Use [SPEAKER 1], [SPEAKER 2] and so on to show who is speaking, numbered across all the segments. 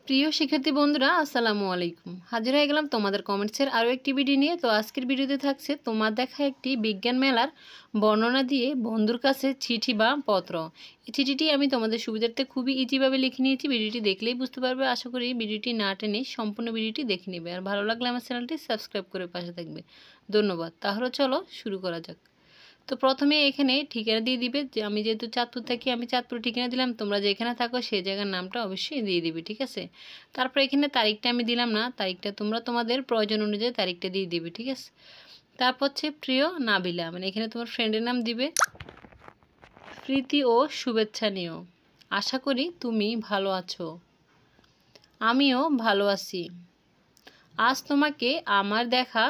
[SPEAKER 1] প্রিয় শিক্ষার্থী বন্ধুরা আসসালামু আলাইকুম। হাজির হয়ে গেলাম তোমাদের কমেন্টসের আরও একটি ভিডিও নিয়ে। তো আজকের ভিডিওতে থাকছে তোমার দেখা একটি বিজ্ঞান মেলার বর্ণনা দিয়ে বন্ধুর কাছে চিঠি বা পত্র। এই চিঠিটি আমি তোমাদের সুবিধার্থে খুবই ইজিভাবে লিখে নিয়েছি। ভিডিওটি দেখলেই বুঝতে পারবে। আশা করি ভিডিওটি না টেনে সম্পূর্ণ ভিডিওটি দেখে নেবে। আর ভালো লাগলে আমার চ্যানেলটি সাবস্ক্রাইব করে পাশে থাকবে। ধন্যবাদ। তাহলে চলো শুরু করা যাক। তো প্রথমে এখানে ঠিকানা দিয়ে দিবে, যে আমি যেহেতু চাঁদপুর থাকি আমি চাঁদপুর ঠিকানা দিলাম, তোমরা যেখানে থাকো সেই জায়গার নামটা অবশ্যই দিয়ে দিবে, ঠিক আছে। তারপর এখানে তারিখটা আমি দিলাম না, তারিখটা তোমরা তোমাদের প্রয়োজন অনুযায়ী তারিখটা দিয়ে দিবে, ঠিক আছে। তারপর হচ্ছে প্রিয় নাবিলা, মানে এখানে তোমার ফ্রেন্ডের নাম দিবে। প্রীতি ও শুভেচ্ছা নিও, আশা করি তুমি ভালো আছো, আমিও ভালো আছি। আজ তোমাকে আমার দেখা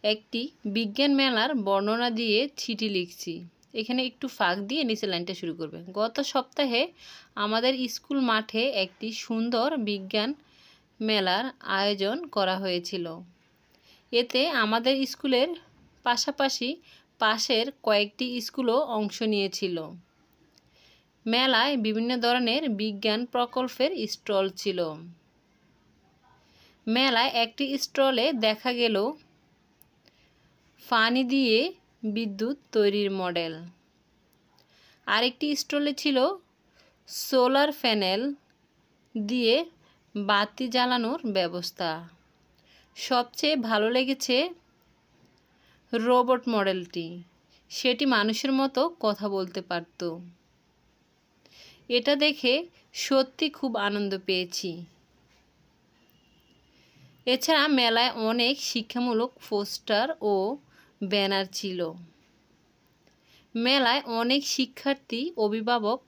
[SPEAKER 1] একটি বিজ্ঞান মেলার বর্ণনা দিয়ে চিঠি লিখছি। এখানে একটু ফাঁক দিয়ে নিচে লাইনটা শুরু করবে। গত সপ্তাহে আমাদের স্কুল মাঠে একটি সুন্দর বিজ্ঞান মেলার আয়োজন করা হয়েছিল। এতে আমাদের স্কুলের পাশাপাশি পাশের কয়েকটি স্কুলও অংশ নিয়েছিল। মেলায় বিভিন্ন ধরনের বিজ্ঞান প্রকল্পের স্টল ছিল। মেলায় একটি স্টলে দেখা গেল পানি দিয়ে বিদ্যুৎ তৈরির মডেল। আরেকটি স্টলে ছিল সোলার প্যানেল দিয়ে বাতি জ্বালানোর ব্যবস্থা। সবচেয়ে ভালো লেগেছে রোবট মডেলটি, সেটি মানুষের মতো কথা বলতে পারত। এটা দেখে সত্যি খুব আনন্দ পেয়েছি। এছাড়া মেলায় অনেক শিক্ষামূলক পোস্টার ও ব্যানার ছিল। মেলায় অনেক শিক্ষার্থী, অভিভাবক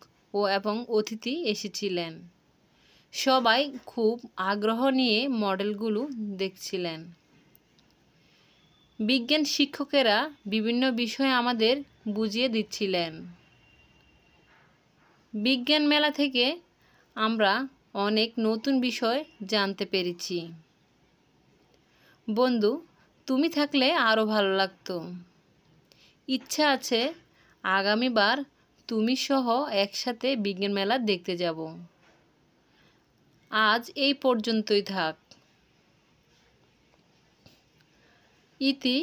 [SPEAKER 1] এবং অতিথি এসেছিলেন। সবাই খুব আগ্রহ নিয়ে মডেলগুলো দেখছিলেন। বিজ্ঞান শিক্ষকেরা বিভিন্ন বিষয় আমাদের বুঝিয়ে দিচ্ছিলেন। বিজ্ঞান মেলা থেকে আমরা অনেক নতুন বিষয় জানতে পেরেছি। বন্ধু, তুমি থাকলে আরও ভালো লাগতো। ইচ্ছা আছে আগামীবার তুমি সহ একসাথে বিজ্ঞান মেলা দেখতে যাব। আজ এই পর্যন্তই থাক। ইতি,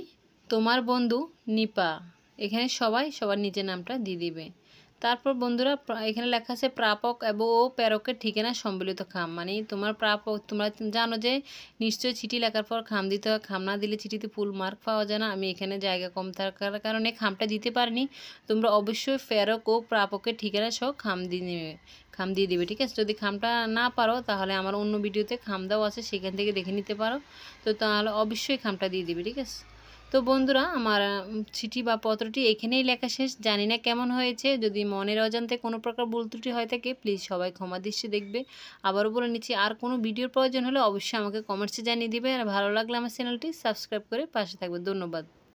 [SPEAKER 1] তোমার বন্ধু নিপা। এখানে সবাই সবার নিজের নামটা দিয়ে দিবে। তারপর বন্ধুরা এখানে লেখা আছে প্রাপক এবং প্রেরকের ঠিকানা সম্বলিত খাম, মানে তোমার প্রাপক, তোমরা জানো যে নিশ্চয়ই চিঠি লেখার পর খাম দিতে হয়। খাম না দিলে চিঠিতে ফুল মার্ক পাওয়া যায় না। আমি এখানে জায়গা কম থাকার কারণে খামটা দিতে পারিনি। তোমরা অবশ্যই প্রেরক ও প্রাপকের ঠিকানা সহ খাম দিয়ে দিবে, ঠিক আছে। যদি খামটা না পারো তাহলে আমার অন্য ভিডিওতে খাম দেওয়া আছে, সেখান থেকে দেখে নিতে পারো। তো তাহলে অবশ্যই খামটা দিয়ে দিবে, ঠিক আছে। তো বন্ধুরা, আমার চিঠি বা পত্রটি এখানেই লেখা শেষ। জানি না কেমন হয়েছে। যদি মনের অজান্তে কোনো প্রকার ভুল ত্রুটি হয়ে থাকে প্লিজ সবাই ক্ষমা দৃষ্টি দেখবে। আবারও বলে নিচ্ছি, আর কোনো ভিডিওর প্রয়োজন হলে অবশ্যই আমাকে কমেন্টসে জানিয়ে দিবে। আর ভালো লাগলে আমার চ্যানেলটি সাবস্ক্রাইব করে পাশে থাকবে। ধন্যবাদ।